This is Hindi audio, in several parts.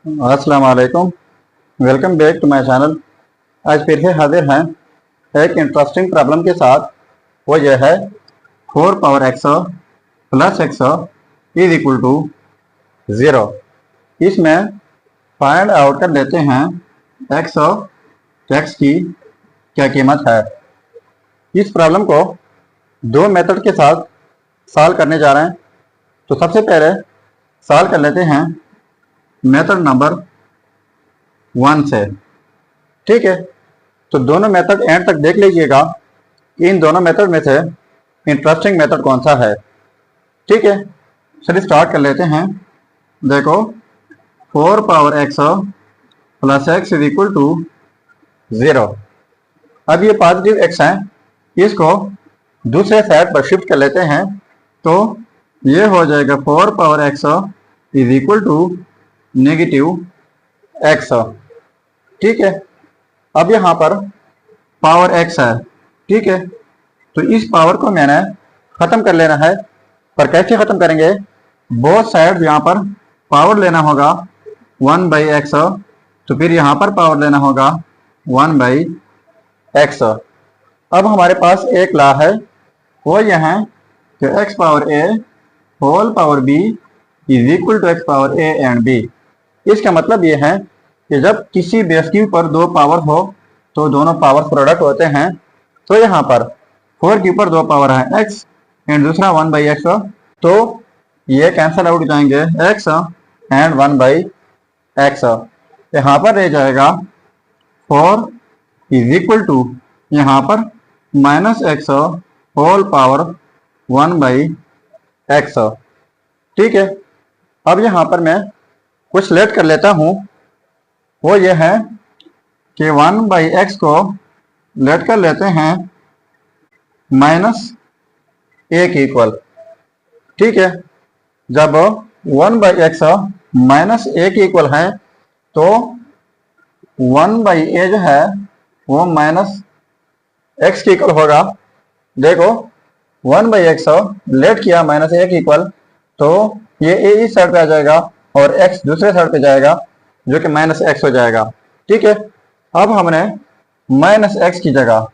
अस्सलाम वालेकुम। Welcome back to my channel. आज फिर से हाजिर हैं एक इंटरेस्टिंग प्रॉब्लम के साथ। वो यह है 4 power x plus x is equal to 0। इसमें फाइंड आउट कर लेते हैं x की क्या कीमत है। इस प्रॉब्लम को दो मेथड के साथ सॉल्व करने जा रहे हैं। तो सबसे पहले सॉल्व कर लेते हैं मेथड नंबर 1 से। ठीक है, तो दोनों मेथड एंड तक देख लीजिएगा कि इन दोनों मेथड में से इंटरेस्टिंग मेथड कौन सा है। ठीक है, चलिए स्टार्ट कर लेते हैं। देखो 4 power x plus x is equal to 0। अब ये पॉजिटिव x है, इसको दूसरे साइड पर शिफ्ट कर लेते हैं। तो ये हो जाएगा 4 power x is equal to negative x। ठीक है, अब यहाँ पर पावर x है। ठीक है, तो इस पावर को मैंने खत्म कर लेना है। पर कैसे खत्म करेंगे? बोथ साइड यहाँ पर पावर लेना होगा 1/x, तो फिर यहाँ पर पावर लेना होगा 1/x। अब हमारे पास एक लॉ है, वो यह है कि x power a whole power b is equal to x power a and b। इसका मतलब ये है कि जब किसी बेस के ऊपर दो पावर हो तो दोनों पावर प्रोडक्ट होते हैं। तो यहाँ पर 4 के ऊपर दो पावर है x एंड दूसरा 1/x, तो ये कैंसल आउट जाएंगे x एंड 1/x। यहाँ पर रह जाएगा 4 इज इक्वल टू यहाँ पर -x होल पावर 1/x। ठीक है, अब यहाँ पर मैं कुछ लेट कर लेता हूँ। वो ये है कि 1/x को लेट कर लेते हैं -a के इक्वल। ठीक है, जब 1/x -a के इक्वल है तो 1/a जो है वो -x के इक्वल होगा। देखो 1/x लेट किया -a के इक्वल, तो ये a इस साइड पे आ जाएगा और x दूसरे साइड पे जाएगा जो कि -x हो जाएगा। ठीक है, अब हमने -x की जगह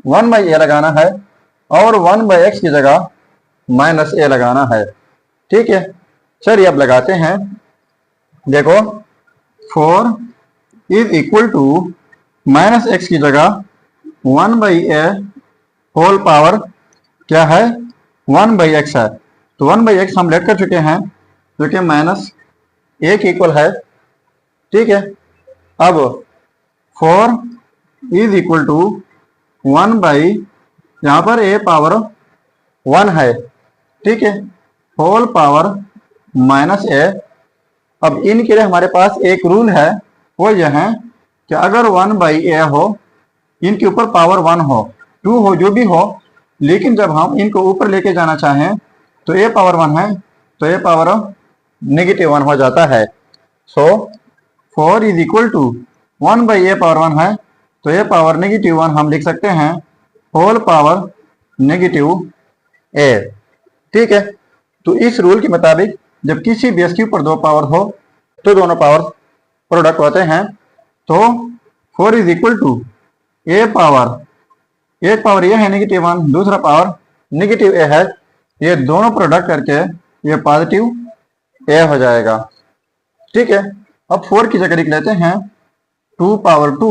1/a लगाना है और 1/x की जगह -a लगाना है। ठीक है, चलिए अब लगाते हैं। देखो 4 इज इक्वल टू -x की जगह 1/a होल पावर क्या है 1/x है। तो 1/x हम लेट कर चुके हैं जो कि -a के इक्वल है। ठीक है, अब 4 इज इक्वल टू 1/ यहाँ पर a पावर 1 है। ठीक है, होल पावर -a। अब इनके लिए हमारे पास एक रूल है, वो यह है कि अगर 1/a हो, इनके ऊपर पावर 1 हो, 2 हो, जो भी हो, लेकिन जब हम इनको ऊपर लेके जाना चाहें तो a पावर 1 है तो a पावर -1 हो जाता है। So 4 is equal to 1/a power 1 है तो a पावर -1 हम लिख सकते हैं होल पावर -a। ठीक है, तो इस रूल के मुताबिक जब किसी बेस के ऊपर दो पावर हो तो दोनों पावर प्रोडक्ट होते हैं। तो 4 is equal to a power, एक पावर ये है -1, दूसरा पावर -a है, ये दोनों प्रोडक्ट करके ये पॉजिटिव a हो जाएगा। ठीक है, अब 4 की जगह लिख लेते हैं 2 power 2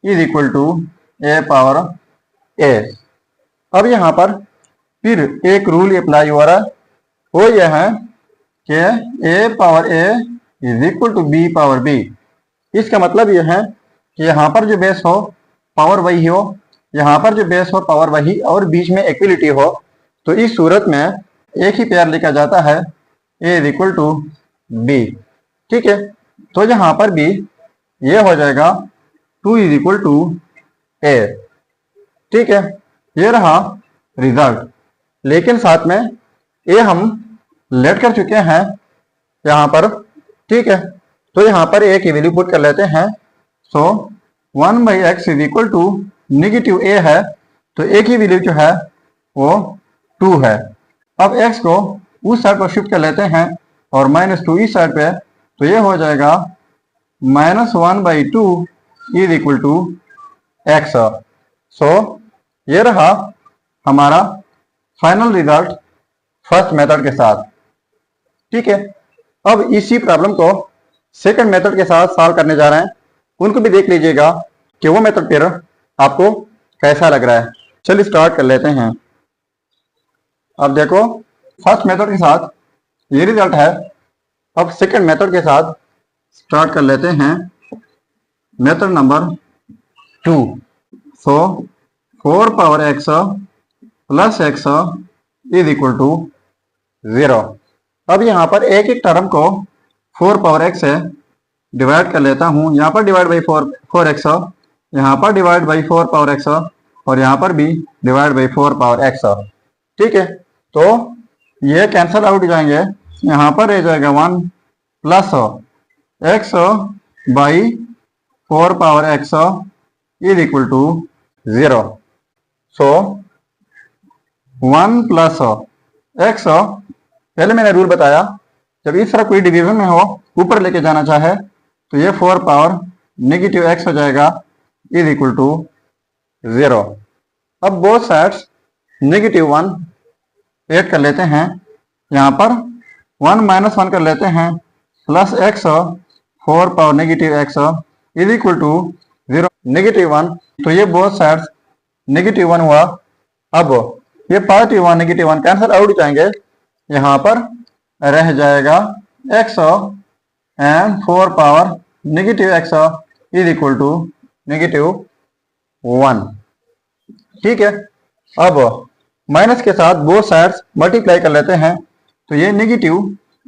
is equal to a power a। अब यहाँ पर फिर एक रूल अप्लाई हो रहा है, वो यह है कि a power a is equal to b power b। इसका मतलब यह है कि यहाँ पर जो बेस हो पावर वही हो, यहाँ पर जो बेस हो पावर वही, और बीच में इक्वलिटी हो। तो इस सूरत में एक ही पेयर लिखा जाता है a is equal to b। ठीक है, तो यहाँ पर भी ये हो जाएगा 2 इज इक्वल टू a। ठीक है, ये रहा रिजल्ट, लेकिन साथ में a हम लेट कर चुके हैं यहाँ पर। ठीक है, तो यहाँ पर a की वैल्यू पुट कर लेते हैं। So 1/x is equal to -a है, तो a की वैल्यू जो है वो 2 है। अब x को उस साइड पर शिफ्ट कर लेते हैं और -2 इस साइड पे, तो ये हो जाएगा -1/2 इज इक्वल टू एक्स। सो ये रहा हमारा फाइनल रिजल्ट फर्स्ट मेथड के साथ। ठीक है, अब इसी प्रॉब्लम को सेकंड मेथड के साथ सॉल्व करने जा रहे हैं, उनको भी देख लीजिएगा कि वो मेथड फिर आपको कैसा लग रहा है। चलिए स्टार्ट कर लेते हैं। अब देखो फर्स्ट मेथड के साथ ये रिजल्ट है, अब सेकंड मेथड के साथ स्टार्ट कर लेते हैं। Method number 2। So 4 power x plus x is equal to 0। अब यहाँ पर एक एक टर्म को 4 पावर x से डिवाइड कर लेता हूँ। यहाँ पर डिवाइड बाई 4x, यहाँ पर डिवाइड बाई 4 पावर x और यहाँ पर भी डिवाइड बाई 4 पावर x। ठीक है, तो ये कैंसल आउट हो जाएंगे। यहाँ पर रह जाएगा 1 plus x by 4 power x is equal to 0। So 1 plus x, पहले मैंने रूल बताया जब इस तरह कोई डिवीजन में हो ऊपर लेके जाना चाहे तो ये 4 पावर नेगेटिव x हो जाएगा इज इक्वल टू 0। अब बोथ साइड्स -1 ऐड कर लेते हैं। यहाँ पर 1 - 1 कर लेते हैं plus x 4 power negative x is equal to 0 -1। तो ये बोथ साइड्स -1 हुआ। अब ये +1 -1 कैंसिल आउट हो जाएंगे। यहाँ पर रह जाएगा x and 4 power negative x is equal to -1। ठीक है, अब माइनस के साथ बोथ साइड्स मल्टीप्लाई कर लेते हैं तो ये negative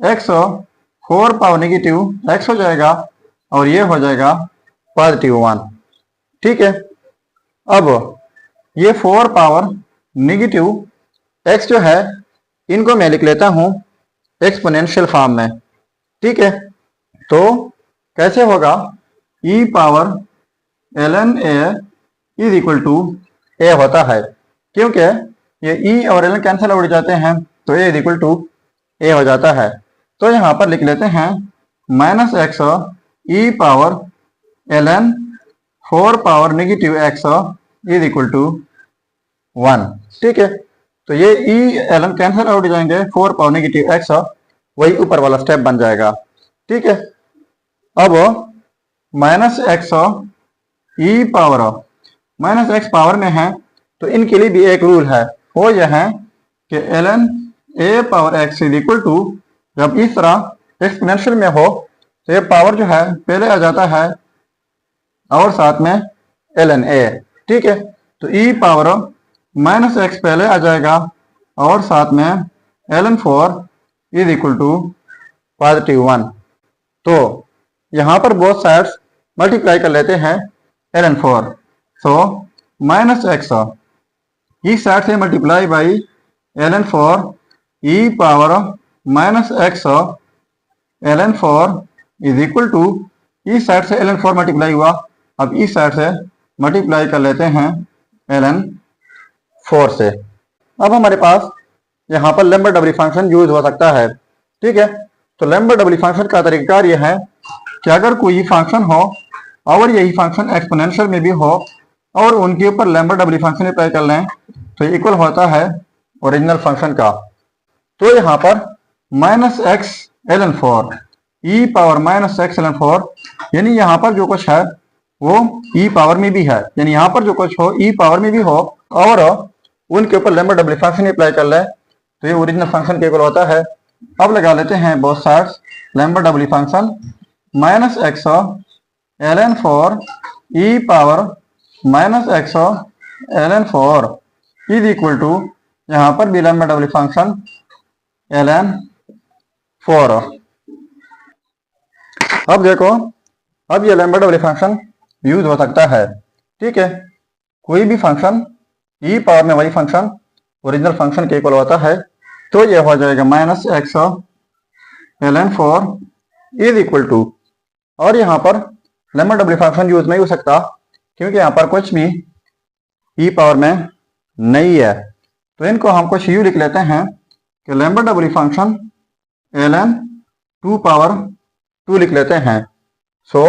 x 4 power negative x हो जाएगा और ये हो जाएगा +1। ठीक है, अब ये 4 पावर नेगेटिव x जो है इनको मैं लिख लेता हूं एक्सपोनेंशियल फॉर्म में। ठीक है, तो कैसे होगा, e power ln a is equal to a होता है, क्योंकि ये e और ln कैंसिल हो जाते हैं तो a is equal to a हो जाता है। तो यहाँ पर लिख लेते हैं -x e power ln 4 power negative x is equal to 1। ठीक है, तो ये e ln कैंसिल आउट हो जाएंगे, 4 पावर नेगेटिव x वही ऊपर वाला स्टेप बन जाएगा। ठीक है, अब -x e power -x power में है तो इनके लिए भी एक रूल है, वो यह है कि ln a power x is equal to, जब इस तरह एक्सपोनेंशियल में हो तो ये पावर जो है पहले आ जाता है और साथ में ln a। ठीक है, तो e पावर -x पहले आ जाएगा और साथ में ln 4 इज इक्वल टू +1। तो यहाँ पर बोथ साइड्स मल्टीप्लाई कर लेते हैं ln 4। सो -x इस साइड से multiply by ln 4 e power -x ln 4 is equal to, इस साइड से ln 4 मल्टीप्लाई हुआ, अब इस साइड से मल्टीप्लाई कर लेते हैं ln 4 से। अब हमारे पास यहाँ पर लैम्बर्ट डबली फंक्शन यूज हो सकता है। ठीक है, तो लैम्बर्ट डबली फंक्शन का तरीका यह है कि अगर कोई फंक्शन हो और यही फंक्शन एक्सपोनेंशियल में भी हो और उनके ऊपर लैम्बर्ट डबली फंक्शन अप्लाई कर लें तो इक्वल होता है ओरिजिनल फंक्शन का। तो यहाँ पर -x ln 4 e power -x ln 4, यानी यहाँ पर जो कुछ है वो e पावर में भी है, यानी यहाँ पर जो कुछ हो e पावर में भी हो और उनके ऊपर लैम्बर्ट डबली फंक्शन अप्लाई कर ले तो ये ओरिजिनल फंक्शन के इक्वल होता है। अब लगा लेते हैं both sides Lambert W function -x ln 4 e power -x ln 4 is equal to, यहाँ पर भी लैम्बर्ट डबली फंक्शन ln 4। अब देखो, अब ये लैम्बर्ट डबली फंक्शन यूज हो सकता है। ठीक है, कोई भी फंक्शन e पावर में वही फंक्शन ओरिजिनल फंक्शन के इक्वल होता है, तो ये हो जाएगा -x ln 4 is equal to, और यहाँ पर लैम्बर्ट डबली फंक्शन यूज नहीं हो सकता क्योंकि यहाँ पर कुछ भी e पावर में नहीं है, तो इनको हम कुछ यूं लिख लेते हैं कि Lambert W function ln 2 power 2 लिख लेते हैं। So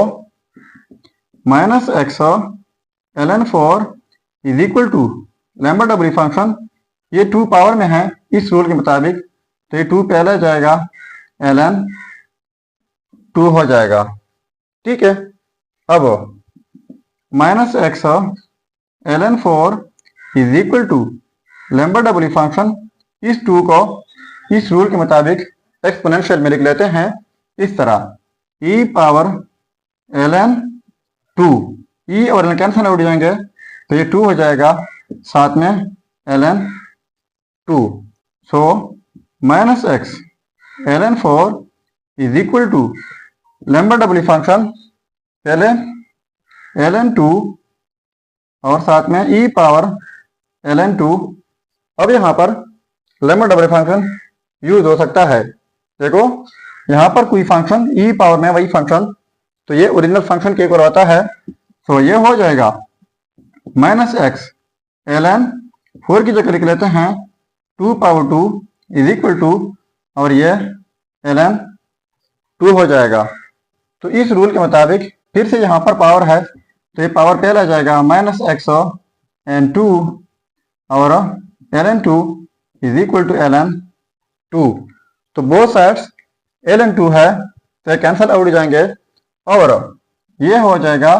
minus x ln 4 is equal to lambda double function, ये 2 पावर में है इस रूल के मुताबिक, तो ये 2 पहले जाएगा ln 2 हो जाएगा। ठीक है, अब minus x ln 4 is equal to lambda double function, इस 2 को इस रूल के मुताबिक एक्सपोनेंशियल में लिख लेते हैं इस तरह, e पावर ln 2, e और ln कैंसिल उड़ जाएंगे तो ये 2 हो जाएगा, साथ में ln 2। So minus x ln 4 is equal to lambda double function, पहले ln 2 और साथ में e पावर ln 2। अब यहाँ पर लैम्बडा डबल फंक्शन यूज हो सकता है। देखो यहाँ पर कोई फंक्शन e पावर में वही फंक्शन, तो ये ओरिजिनल फंक्शन के ऊपर होता है, तो ये हो जाएगा माइनस एक्स ln 4 की जगह लिख लेते हैं 2 पावर 2 इज इक्वल टू, और ये ln 2 हो जाएगा। तो इस रूल के मुताबिक फिर से यहाँ पर पावर है, तो ये पावर पहला जाएगा माइनस एक्स एन 2 और ln 2 is equal to ln 2। तो बोथ साइड्स ln 2 है तो कैंसिल आउट जाएंगे, और ये हो जाएगा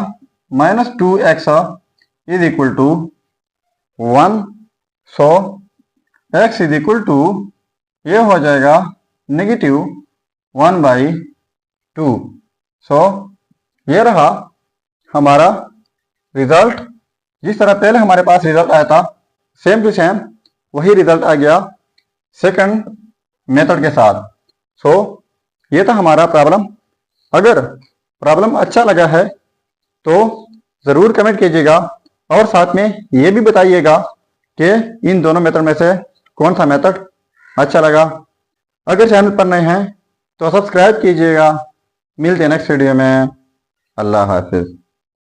minus 2x is equal to 1। So x is equal to, ये हो जाएगा नेगेटिव 1/2। सो ये रहा हमारा रिजल्ट। जिस तरह पहले हमारे पास रिजल्ट आया था, सेम टू सेम वही रिजल्ट आ गया सेकंड मेथड के साथ। सो ये था हमारा प्रॉब्लम। अगर प्रॉब्लम अच्छा लगा है तो ज़रूर कमेंट कीजिएगा, और साथ में ये भी बताइएगा कि इन दोनों मेथड में से कौन सा मेथड अच्छा लगा। अगर चैनल पर नए हैं तो सब्सक्राइब कीजिएगा। मिलते हैं नेक्स्ट वीडियो में। अल्लाह हाफिज़।